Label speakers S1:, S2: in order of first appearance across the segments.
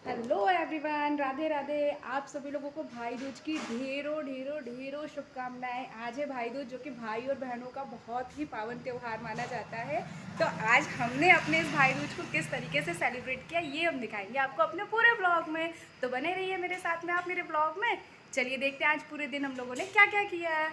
S1: Hello everyone, Radhe Radhe. आप सभी लोगों को भाई दूज की ढेरों ढेरों ढेरों शुभकामनाएं। आज है भाई दूज, जो कि भाई और बहनों का बहुत ही पावन त्यौहार माना जाता है। तो आज हमने अपने इस भाई दूज को किस तरीके से सेलिब्रेट किया, ये हम दिखाएंगे आपको अपने पूरे ब्लॉग में। तो बने रहिए मेरे साथ में आप मेरे ब्लॉग में। चलिए देखते हैं आज पूरे दिन हम लोगों ने क्या क्या किया है।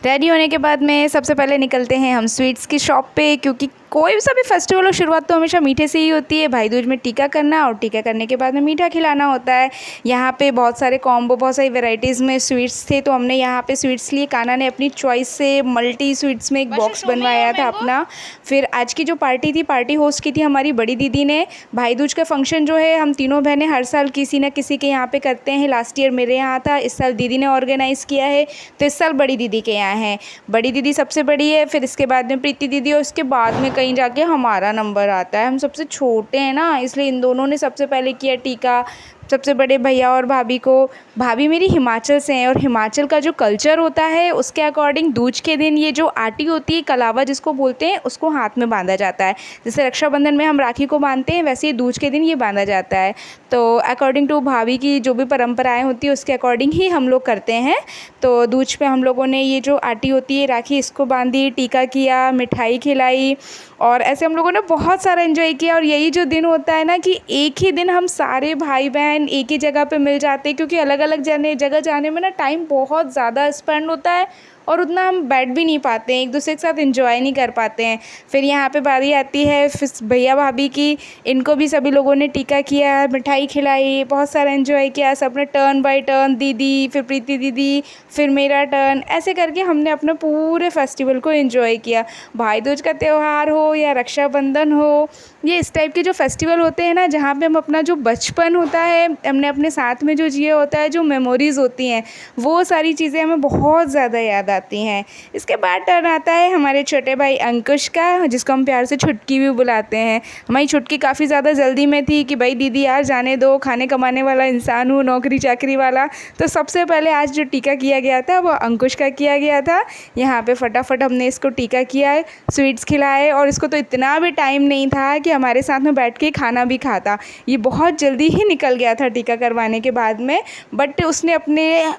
S1: रेडी होने के बाद में सबसे पहले निकलते हैं हम स्वीट्स की शॉप पे, क्योंकि कोई सा भी फेस्टिवल हो शुरुआत तो हमेशा मीठे से ही होती है। भाई दूज में टीका करना और टीका करने के बाद में मीठा खिलाना होता है। यहाँ पे बहुत सारे कॉम्बो, बहुत सारी वैरायटीज़ में स्वीट्स थे, तो हमने यहाँ पे स्वीट्स लिए। कान्हा ने अपनी चॉइस से मल्टी स्वीट्स में एक बॉक्स बनवाया था अपना। फिर आज की जो पार्टी थी, पार्टी होस्ट की थी हमारी बड़ी दीदी ने। भाई दूज का फंक्शन जो है हम तीनों बहनें हर साल किसी न किसी के यहाँ पे करते हैं। लास्ट ईयर मेरे यहाँ था, इस साल दीदी ने ऑर्गेनाइज़ किया है, तो इस साल बड़ी दीदी के यहाँ है। बड़ी दीदी सबसे बड़ी है, फिर इसके बाद में प्रीति दीदी, और उसके बाद में कहीं जाके हमारा नंबर आता है। हम सबसे छोटे हैं ना, इसलिए इन दोनों ने सबसे पहले किया टीका। सबसे बड़े भैया और भाभी को, भाभी मेरी हिमाचल से हैं, और हिमाचल का जो कल्चर होता है उसके अकॉर्डिंग दूज के दिन ये जो आटी होती है, कलावा जिसको बोलते हैं, उसको हाथ में बांधा जाता है। जैसे रक्षाबंधन में हम राखी को बांधते हैं, वैसे ही दूज के दिन ये बांधा जाता है। तो अकॉर्डिंग टू भाभी की जो भी परंपराएं होती है उसके अकॉर्डिंग ही हम लोग करते हैं। तो दूज पे हम लोगों ने ये जो आटी होती है राखी, इसको बांधी, टीका किया, मिठाई खिलाई, और ऐसे हम लोगों ने बहुत सारा एंजॉय किया। और यही जो दिन होता है ना कि एक ही दिन हम सारे भाई बहन एक ही जगह पे मिल जाते हैं, क्योंकि अलग अलग जगह जाने में ना टाइम बहुत ज़्यादा स्पेंड होता है और उतना हम बैठ भी नहीं पाते हैं, एक दूसरे के साथ एंजॉय नहीं कर पाते हैं। फिर यहाँ पे बारी आती है फिर भैया भाभी की, इनको भी सभी लोगों ने टीका किया, मिठाई खिलाई, बहुत सारा एंजॉय किया। सबने टर्न बाय टर्न, दीदी, फिर प्रीति दीदी, फिर मेरा टर्न, ऐसे करके हमने अपने पूरे फेस्टिवल को एंजॉय किया। भाई दूज का त्यौहार हो या रक्षाबंधन हो, ये इस टाइप के जो फेस्टिवल होते हैं ना, जहाँ पे हम अपना जो बचपन होता है, हमने अपने साथ में जो जिया होता है, जो मेमोरीज़ होती हैं, वो सारी चीज़ें हमें बहुत ज़्यादा याद आती हैं। इसके बाद टर्न आता है हमारे छोटे भाई अंकुश का, जिसको हम प्यार से छुटकी भी बुलाते हैं। हमारी छुटकी काफ़ी ज़्यादा जल्दी में थी कि भाई दीदी यार जाने दो, खाने कमाने वाला इंसान हूँ, नौकरी चाकरी वाला। तो सबसे पहले आज जो टीका किया गया था वो अंकुश का किया गया था। यहाँ पे फटाफट हमने इसको टीका किया है, स्वीट्स खिलाए, और इसको तो इतना भी टाइम नहीं था कि हमारे साथ में बैठ के खाना भी खाता। ये बहुत जल्दी ही निकल गया था टीका करवाने के बाद में, बट उसने अपने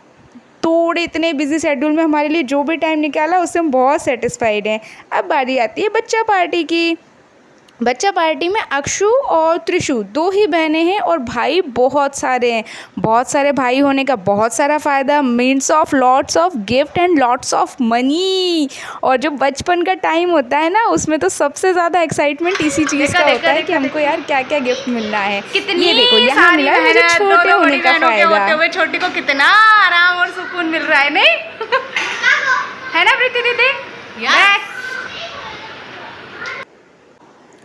S1: थोड़े इतने बिजी शेड्यूल में हमारे लिए जो भी टाइम निकाला उससे हम बहुत सेटिस्फाइड हैं। अब बारी आती है बच्चा पार्टी की। बच्चा पार्टी में अक्षु और त्रिशु दो ही बहनें हैं, और भाई बहुत सारे हैं। बहुत सारे भाई होने का बहुत सारा फ़ायदा, means of lots of gift and lots of money. और जो बचपन का टाइम होता है ना, उसमें तो सबसे ज़्यादा एक्साइटमेंट इसी चीज़ का होता है कि हमको यार क्या क्या गिफ्ट मिलना है। ये देखो यहाँ मिला है मुझे छोटे होने का फ़ायदा।
S2: छोटी को कितना आराम और सुकून मिल रहा है, नहीं है ना प्रीति दीदी?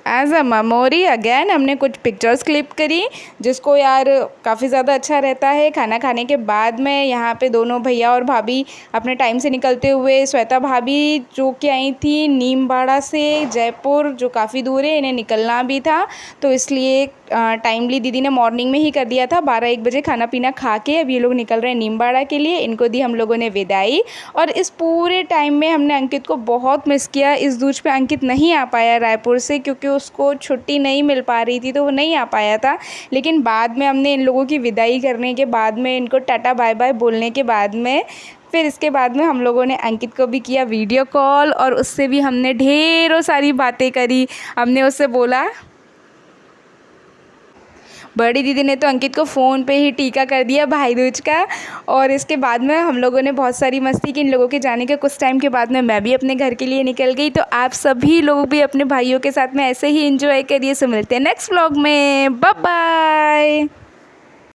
S1: एज अ मेमोरी अगेन हमने कुछ पिक्चर्स क्लिप करी, जिसको यार काफ़ी ज़्यादा अच्छा रहता है। खाना खाने के बाद में यहाँ पे दोनों भैया और भाभी अपने टाइम से निकलते हुए, श्वेता भाभी जो कि आई थी नीमबाड़ा से जयपुर, जो काफ़ी दूर है, इन्हें निकलना भी था, तो इसलिए टाइमली दीदी ने मॉर्निंग में ही कर दिया था। 12-1 बजे खाना पीना खा के अब ये लोग निकल रहे हैं नीमबाड़ा के लिए। इनको दी हम लोगों ने विदाई, और इस पूरे टाइम में हमने अंकित को बहुत मिस किया। इस दूज पे अंकित नहीं आ पाया रायपुर से, क्योंकि उसको छुट्टी नहीं मिल पा रही थी, तो वो नहीं आ पाया था। लेकिन बाद में हमने इन लोगों की विदाई करने के बाद में, इनको टाटा बाय बाय बोलने के बाद में, फिर इसके बाद में हम लोगों ने अंकित को भी किया वीडियो कॉल, और उससे भी हमने ढेरों सारी बातें करी। हमने उससे बोला, बड़ी दीदी ने तो अंकित को फ़ोन पे ही टीका कर दिया भाई दूज का। और इसके बाद में हम लोगों ने बहुत सारी मस्ती की। इन लोगों के जाने के कुछ टाइम के बाद में मैं भी अपने घर के लिए निकल गई। तो आप सभी लोग भी अपने भाइयों के साथ में ऐसे ही एंजॉय करिए। सो मिलते हैं नेक्स्ट व्लॉग में, बाय बाय।